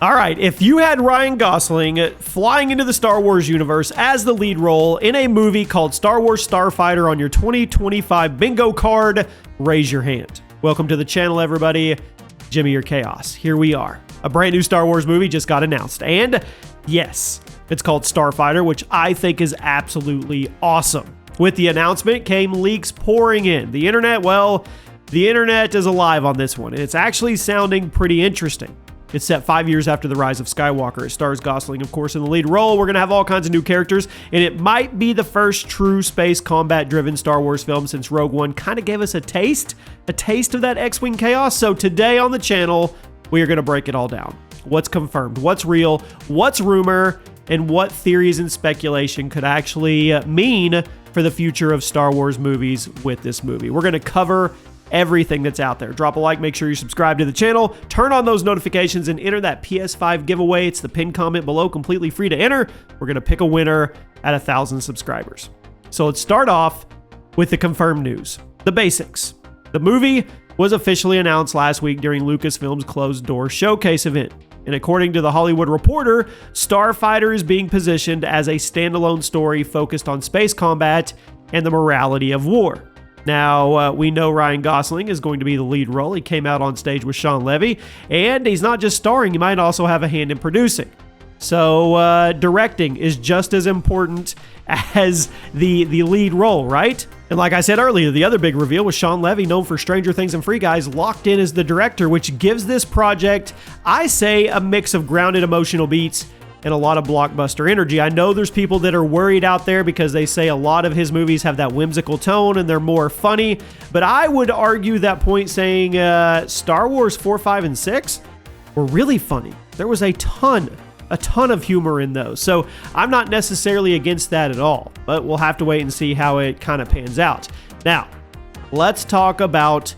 All right, if you had Ryan Gosling flying into the Star Wars universe as the lead role in a movie called Star Wars Starfighter on your 2025 bingo card, raise your hand. Welcome to the channel, everybody. Jimmy or Chaos. Here we are. A brand new Star Wars movie just got announced. And yes, it's called Starfighter, which I think is absolutely awesome. With the announcement came leaks pouring in. The internet is alive on this one, and it's actually sounding pretty interesting. It's set 5 years after the rise of Skywalker. It stars Gosling, of course, in the lead role. We're going to have all kinds of new characters, and it might be the first true space combat-driven Star Wars film since Rogue One kind of gave us a taste of that X-Wing chaos. So today on the channel, we are going to break it all down. What's confirmed, what's real, what's rumor, and what theories and speculation could actually mean for the future of Star Wars movies with this movie. We're going to cover everything that's out there. Drop a like, make sure you subscribe to the channel, turn on those notifications, and enter that PS5 giveaway. It's the pinned comment below, completely free to enter. We're going to pick a winner at 1,000 subscribers. So let's start off with the confirmed news. The basics. The movie was officially announced last week during Lucasfilm's closed door showcase event. And according to The Hollywood Reporter, Starfighter is being positioned as a standalone story focused on space combat and the morality of war. Now, we know Ryan Gosling is going to be the lead role. He came out on stage with Sean Levy, and he's not just starring, he might also have a hand in producing. So, directing is just as important as the lead role, right? And like I said earlier, the other big reveal was Sean Levy, known for Stranger Things and Free Guys, locked in as the director, which gives this project, I say, a mix of grounded emotional beats and a lot of blockbuster energy. I know there's people that are worried out there because they say a lot of his movies have that whimsical tone and they're more funny, but I would argue that point saying Star Wars 4, 5, and 6 were really funny. There was a ton of humor in those, so I'm not necessarily against that at all, but we'll have to wait and see how it kind of pans out. Now, let's talk about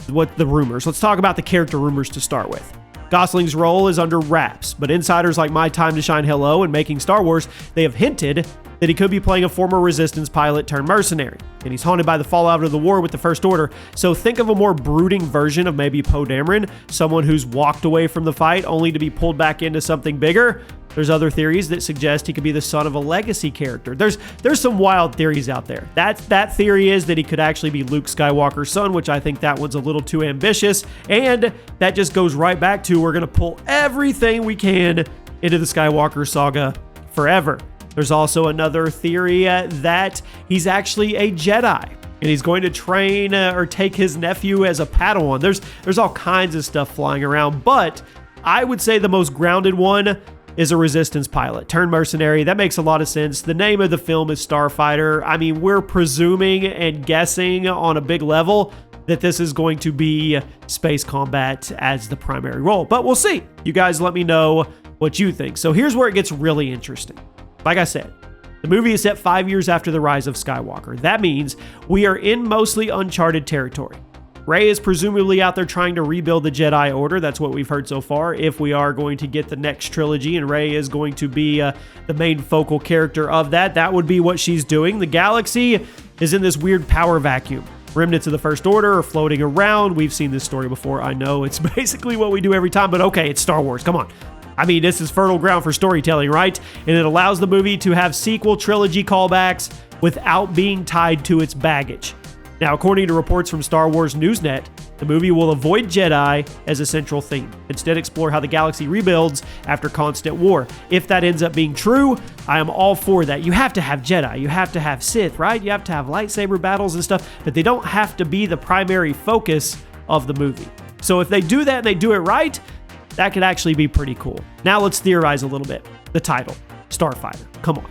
let's talk about the character rumors to start with. Gosling's role is under wraps, but insiders like My Time to Shine Hello and Making Star Wars, they have hinted that he could be playing a former Resistance pilot turned mercenary, and he's haunted by the fallout of the war with the First Order. So think of a more brooding version of maybe Poe Dameron, someone who's walked away from the fight only to be pulled back into something bigger. There's other theories that suggest he could be the son of a legacy character. There's some wild theories out there. That theory is that he could actually be Luke Skywalker's son, which I think that one's a little too ambitious. And that just goes right back to we're going to pull everything we can into the Skywalker saga forever. There's also another theory that he's actually a Jedi, and he's going to train or take his nephew as a Padawan. There's all kinds of stuff flying around, but I would say the most grounded one is a Resistance pilot turned mercenary. That makes a lot of sense. The name of the film is Starfighter. I mean, we're presuming and guessing on a big level that this is going to be space combat as the primary role, but we'll see. You guys let me know what you think. So here's where it gets really interesting. Like I said, the movie is set 5 years after the rise of Skywalker. That means we are in mostly uncharted territory. Rey is presumably out there trying to rebuild the Jedi Order. That's what we've heard so far. If we are going to get the next trilogy and Rey is going to be the main focal character of that would be what she's doing. The galaxy is in this weird power vacuum. Remnants of the First Order are floating around. We've seen this story before. I know it's basically what we do every time, but okay, it's Star Wars. Come on. I mean, this is fertile ground for storytelling, right? And it allows the movie to have sequel trilogy callbacks without being tied to its baggage. Now, according to reports from Star Wars Newsnet, the movie will avoid Jedi as a central theme. Instead, explore how the galaxy rebuilds after constant war. If that ends up being true, I am all for that. You have to have Jedi. You have to have Sith, right? You have to have lightsaber battles and stuff, but they don't have to be the primary focus of the movie. So if they do that and they do it right, that could actually be pretty cool. Now let's theorize a little bit. The title, Starfighter. Come on.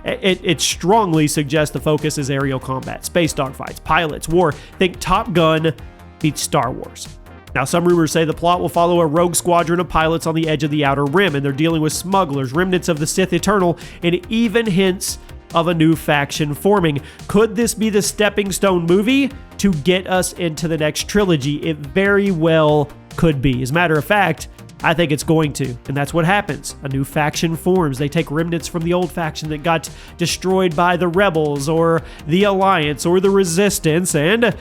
It strongly suggests the focus is aerial combat, space dogfights, pilots, war. Think Top Gun meets Star Wars. Now, some rumors say the plot will follow a rogue squadron of pilots on the edge of the Outer Rim, and they're dealing with smugglers, remnants of the Sith Eternal, and even hints of a new faction forming. Could this be the stepping stone movie to get us into the next trilogy? It very well could be. As a matter of fact, I think it's going to, and that's what happens. A new faction forms. They take remnants from the old faction that got destroyed by the Rebels or the Alliance or the Resistance, and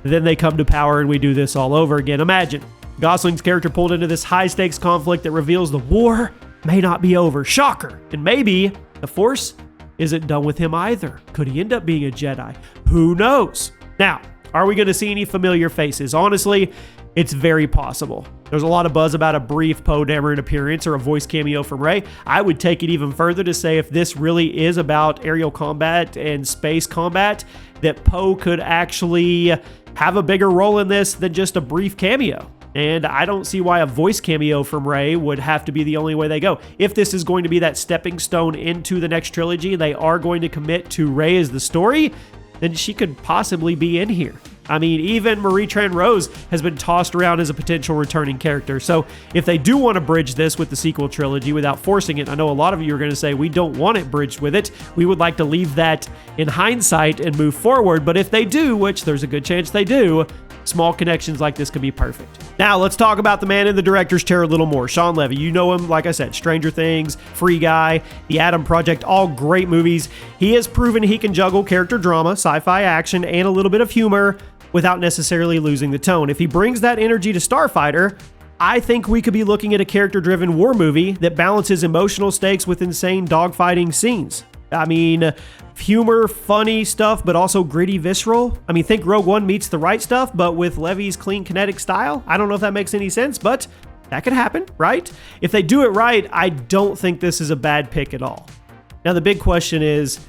then they come to power and we do this all over again. Imagine Gosling's character pulled into this high-stakes conflict that reveals the war may not be over. Shocker. And maybe the Force isn't done with him either. Could he end up being a Jedi? Who knows? Now, are we going to see any familiar faces? Honestly, it's very possible. There's a lot of buzz about a brief Poe Dameron appearance or a voice cameo from Rey. I would take it even further to say if this really is about aerial combat and space combat, that Poe could actually have a bigger role in this than just a brief cameo. And I don't see why a voice cameo from Rey would have to be the only way they go. If this is going to be that stepping stone into the next trilogy, they are going to commit to Rey as the story, then she could possibly be in here. I mean, even Marie-Tran Rose has been tossed around as a potential returning character. So if they do want to bridge this with the sequel trilogy without forcing it, I know a lot of you are going to say, we don't want it bridged with it. We would like to leave that in hindsight and move forward. But if they do, which there's a good chance they do, small connections like this could be perfect. Now, let's talk about the man in the director's chair a little more. Sean Levy, you know him, like I said, Stranger Things, Free Guy, The Adam Project, all great movies. He has proven he can juggle character drama, sci-fi action, and a little bit of humor without necessarily losing the tone. If he brings that energy to Starfighter, I think we could be looking at a character-driven war movie that balances emotional stakes with insane dogfighting scenes. I mean, humor, funny stuff, but also gritty, visceral. I mean, think Rogue One meets The Right Stuff, but with Levy's clean kinetic style. I don't know if that makes any sense, but that could happen, right? If they do it right, I don't think this is a bad pick at all. Now, the big question is,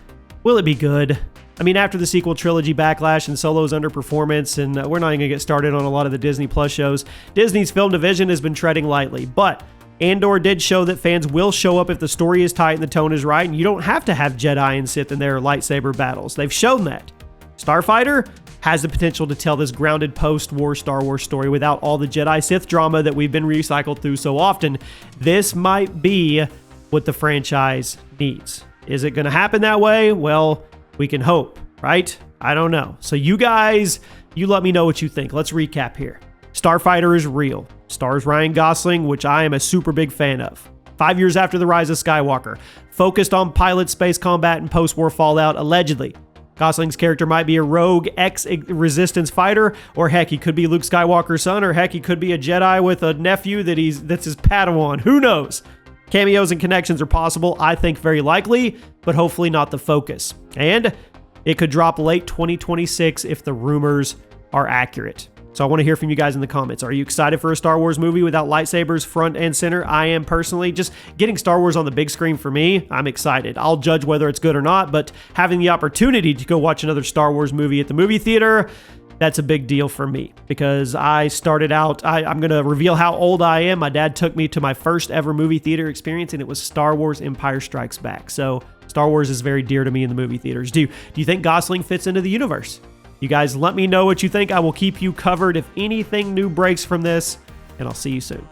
will it be good? I mean, after the sequel trilogy backlash and Solo's underperformance, and we're not even going to get started on a lot of the Disney Plus shows, Disney's film division has been treading lightly, but Andor did show that fans will show up if the story is tight and the tone is right, and you don't have to have Jedi and Sith in their lightsaber battles. They've shown that. Starfighter has the potential to tell this grounded post-war Star Wars story without all the Jedi-Sith drama that we've been recycled through so often. This might be what the franchise needs. Is it going to happen that way? Well, we can hope, right? I don't know. So you guys, you let me know what you think. Let's recap here. Starfighter is real. Stars Ryan Gosling, which I am a super big fan of. 5 years after the rise of Skywalker. Focused on pilot space combat and post-war fallout, allegedly. Gosling's character might be a rogue ex-resistance fighter, or heck, he could be Luke Skywalker's son, or heck, he could be a Jedi with a nephew that's his Padawan. Who knows? Cameos and connections are possible, I think very likely, but hopefully not the focus. And it could drop late 2026 if the rumors are accurate. So I want to hear from you guys in the comments. Are you excited for a Star Wars movie without lightsabers front and center? I am personally. Just getting Star Wars on the big screen for me, I'm excited. I'll judge whether it's good or not, but having the opportunity to go watch another Star Wars movie at the movie theater, that's a big deal for me because I started out, I'm going to reveal how old I am. My dad took me to my first ever movie theater experience, and it was Star Wars Empire Strikes Back. So Star Wars is very dear to me in the movie theaters. Do you think Gosling fits into the universe? You guys let me know what you think. I will keep you covered if anything new breaks from this, and I'll see you soon.